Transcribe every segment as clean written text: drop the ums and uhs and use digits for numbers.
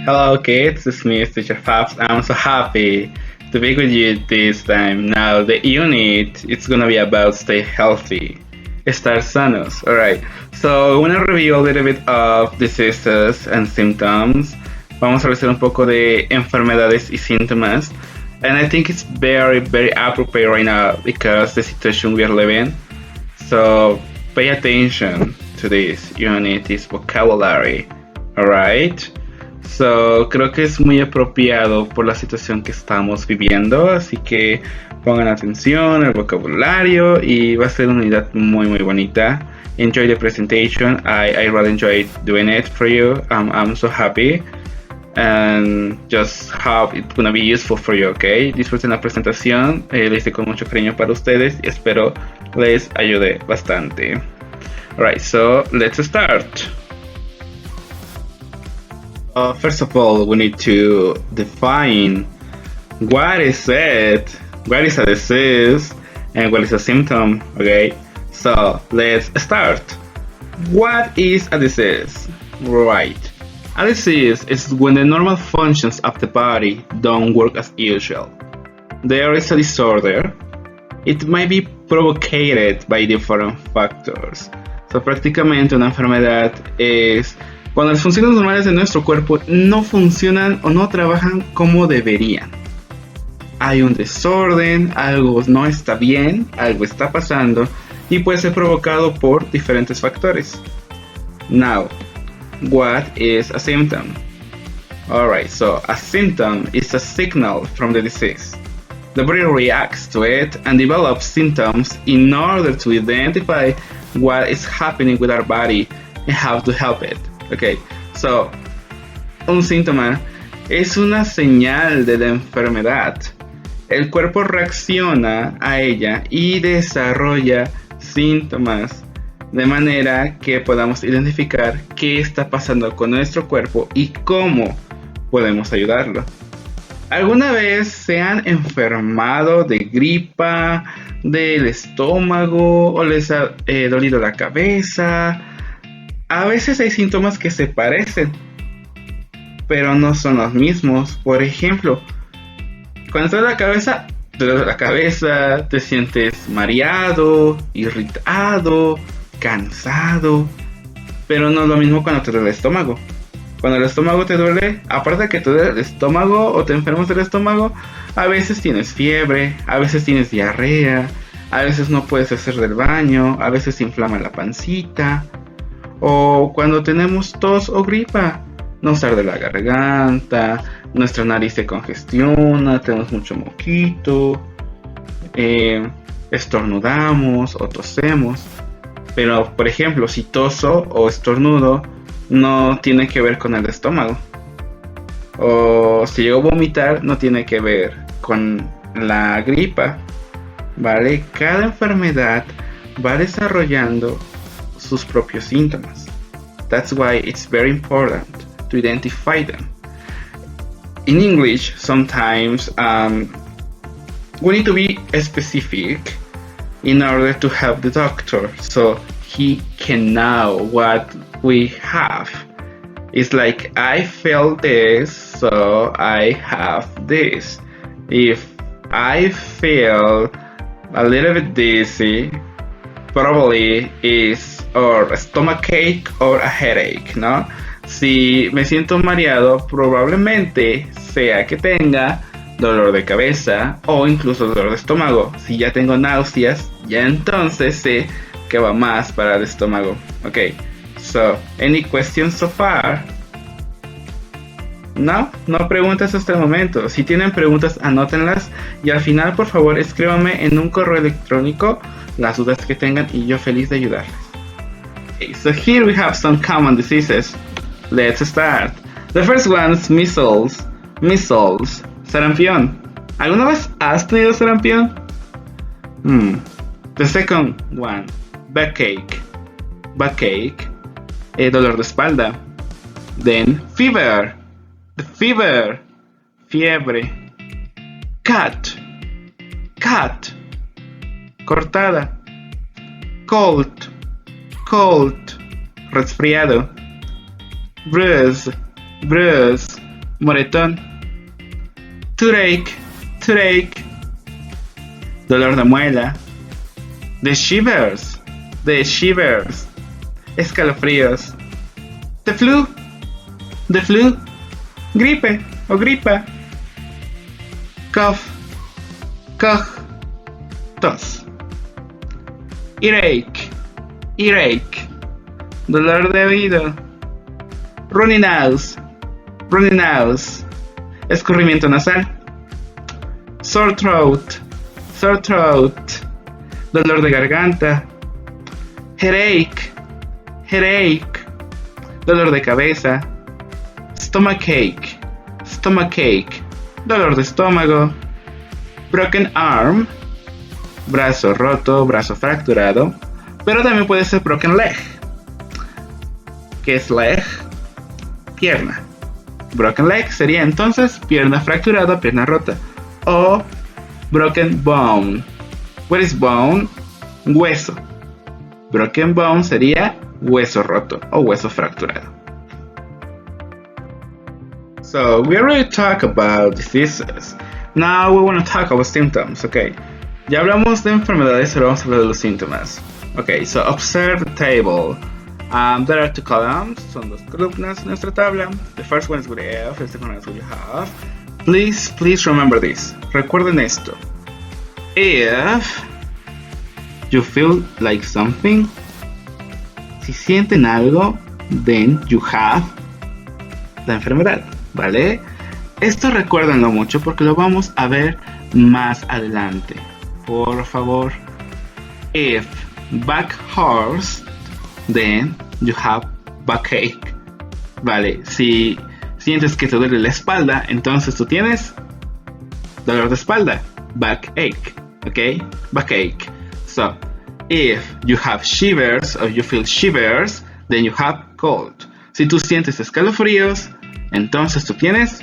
Hello kids, it's me, Teacher Fabs. I'm so happy to be with you this time. Now the unit it's gonna be about stay healthy, estar sanos. Alright, so we're gonna review a little bit of diseases and symptoms. Vamos a revisar un poco de enfermedades y síntomas. And I think it's very appropriate right now because the situation we are living. So pay attention to this unit, this vocabulary. Alright. So, creo que es muy apropiado por la situación que estamos viviendo, así que pongan atención al vocabulario y va a ser una unidad muy bonita. Enjoy the presentation. I really enjoyed doing it for you. I'm so happy and just hope it's gonna be useful for you, okay? Disfruten la presentación, la hice con mucho cariño para ustedes y espero les ayude bastante. Alright, so let's start. First of all, we need to define what is it, what is a disease, and what is a symptom, okay? So, let's start. What is a disease? Right. A disease is when the normal functions of the body don't work as usual. There is a disorder. It might be provoked by different factors. So, prácticamente una enfermedad es cuando las funciones normales de nuestro cuerpo no funcionan o no trabajan como deberían. Hay un desorden, algo no está bien, algo está pasando y puede ser provocado por diferentes factores. Now, what is a symptom? Alright, so a symptom is a signal from the disease. The body reacts to it and develops symptoms in order to identify what is happening with our body and how to help it. Ok, so, un síntoma es una señal de la enfermedad. El cuerpo reacciona a ella y desarrolla síntomas de manera que podamos identificar qué está pasando con nuestro cuerpo y cómo podemos ayudarlo. ¿Alguna vez se han enfermado de gripa, del estómago o les ha dolido la cabeza? A veces hay síntomas que se parecen, pero no son los mismos. Por ejemplo, cuando te duele la cabeza, te sientes mareado, irritado, cansado, pero no es lo mismo cuando te duele el estómago. Cuando el estómago te duele, aparte de que te duele el estómago o te enfermas del estómago, a veces tienes fiebre, a veces tienes diarrea, a veces no puedes hacer del baño, a veces te inflama la pancita. O cuando tenemos tos o gripa, nos arde la garganta, nuestra nariz se congestiona, tenemos mucho moquito, estornudamos o tosemos. Pero, por ejemplo, si toso o estornudo, no tiene que ver con el estómago. O si llego a vomitar, no tiene que ver con la gripa. ¿Vale? Cada enfermedad va desarrollando sus propios síntomas. That's why it's very important to identify them. In English, sometimes we need to be specific in order to help the doctor so he can know what we have. It's like, I feel this, so I have this. If I feel a little bit dizzy, probably is or a stomachache or a headache, ¿no? Si me siento mareado, probablemente sea que tenga dolor de cabeza o incluso dolor de estómago. Si ya tengo náuseas, ya entonces sé que va más para el estómago. Ok, so, any questions so far? No preguntas hasta el momento. Si tienen preguntas, anótenlas y al final, por favor, escríbanme en un correo electrónico las dudas que tengan y yo feliz de ayudarles. Okay, so here we have some common diseases. Let's start. The first one is measles. Sarampión. ¿Alguna vez has tenido sarampión? The second one, backache. Dolor de espalda. Then fever. Fiebre. Cut. Cortada. Cold. Resfriado. Bruise. moretón, toothache, toothache, dolor de muela, the shivers, escalofríos, the flu, gripe o gripa, cough, tos, earache, dolor de oído, runny nose, escurrimiento nasal, sore throat, dolor de garganta, headache, dolor de cabeza, stomachache, dolor de estómago, broken arm, brazo roto, brazo fracturado, pero también puede ser broken leg. ¿Qué es leg? Pierna. Broken leg sería entonces pierna fracturada, pierna rota. O broken bone. What is bone? Hueso. Broken bone sería hueso roto o hueso fracturado. So we already talked about diseases. Now we want to talk about symptoms. Okay. Ya hablamos de enfermedades, ahora vamos a hablar de los síntomas. Okay, so observe the table. There are two columns, son dos columnas en nuestra tabla. The first one is with F, the second one is with have. Please remember this. Recuerden esto. If you feel like something, si sienten algo, then you have la enfermedad, ¿vale? Esto recuérdenlo mucho porque lo vamos a ver más adelante. Por favor. If back hurts, then you have backache. Vale, si sientes que te duele la espalda, entonces tú tienes dolor de espalda. Backache, ¿ok? Backache. So, if you have shivers or you feel shivers, then you have cold. Si tú sientes escalofríos, entonces tú tienes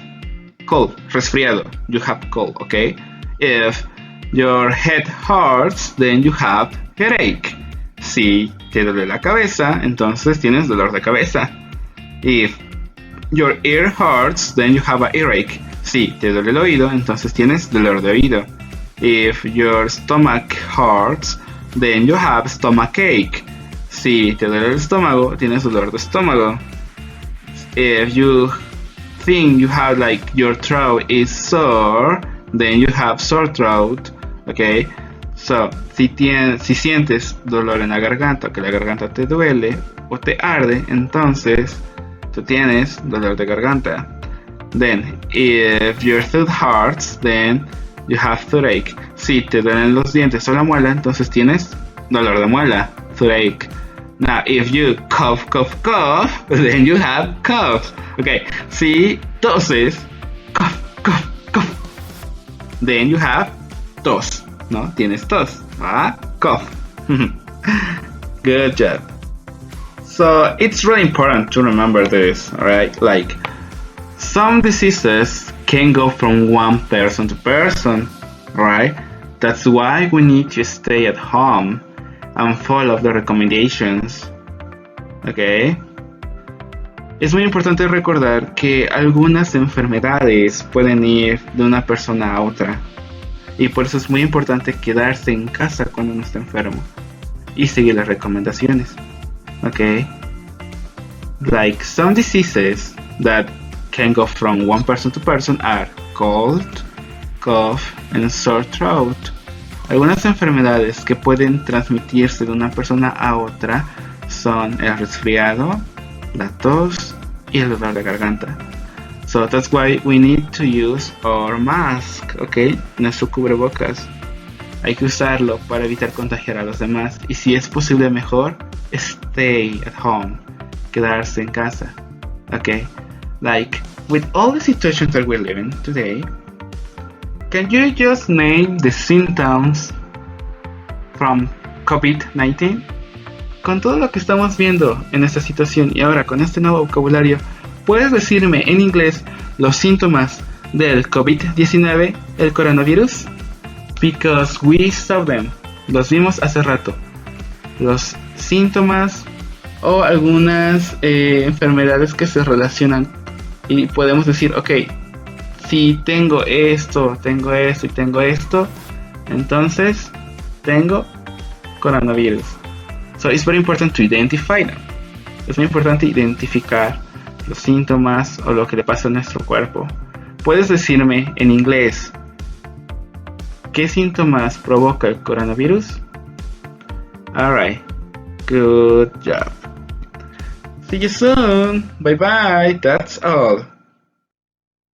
cold, resfriado. You have cold, ¿ok? If your head hurts, then you have headache. Si te duele la cabeza, entonces tienes dolor de cabeza. If your ear hurts, then you have an earache. Si te duele el oído, entonces tienes dolor de oído. If your stomach hurts, then you have stomachache. Si te duele el estómago, tienes dolor de estómago. If you think you have like your throat is sore, then you have sore throat. Okay, so si sientes dolor en la garganta, que la garganta te duele o te arde, entonces tú tienes dolor de garganta. Then if your tooth hurts, then you have toothache. Si te duelen los dientes o la muela, entonces tienes dolor de muela, toothache. Now if you cough, then you have cough. Okay, si toses, cough, then you have tos, ¿no? Tienes tos, cough. Good job. So it's really important to remember this, alright? Like, some diseases can go from one person to person, right? That's why we need to stay at home and follow the recommendations, okay? Es muy importante recordar que algunas enfermedades pueden ir de una persona a otra. Y por eso es muy importante quedarse en casa cuando uno está enfermo y seguir las recomendaciones. Okay? Like some diseases that can go from one person to person are cold, cough, and sore throat. Algunas enfermedades que pueden transmitirse de una persona a otra son el resfriado, la tos y el dolor de garganta. So that's why we need to use our mask, ¿ok? Nuestro cubrebocas. Hay que usarlo para evitar contagiar a los demás. Y si es posible mejor, stay at home. Quedarse en casa, ¿ok? Like, with all the situations that we're living today, can you just name the symptoms from COVID-19? Con todo lo que estamos viendo en esta situación y ahora con este nuevo vocabulario, ¿puedes decirme en inglés los síntomas del COVID-19, el coronavirus? Because we saw them. Los vimos hace rato. Los síntomas o algunas enfermedades que se relacionan y podemos decir, ok, si tengo esto y tengo esto, entonces tengo coronavirus. So it's very important to identify them. Es muy importante identificar los síntomas o lo que le pasa a nuestro cuerpo. ¿Puedes decirme en inglés qué síntomas provoca el coronavirus? Alright, good job. See you soon. Bye bye. That's all.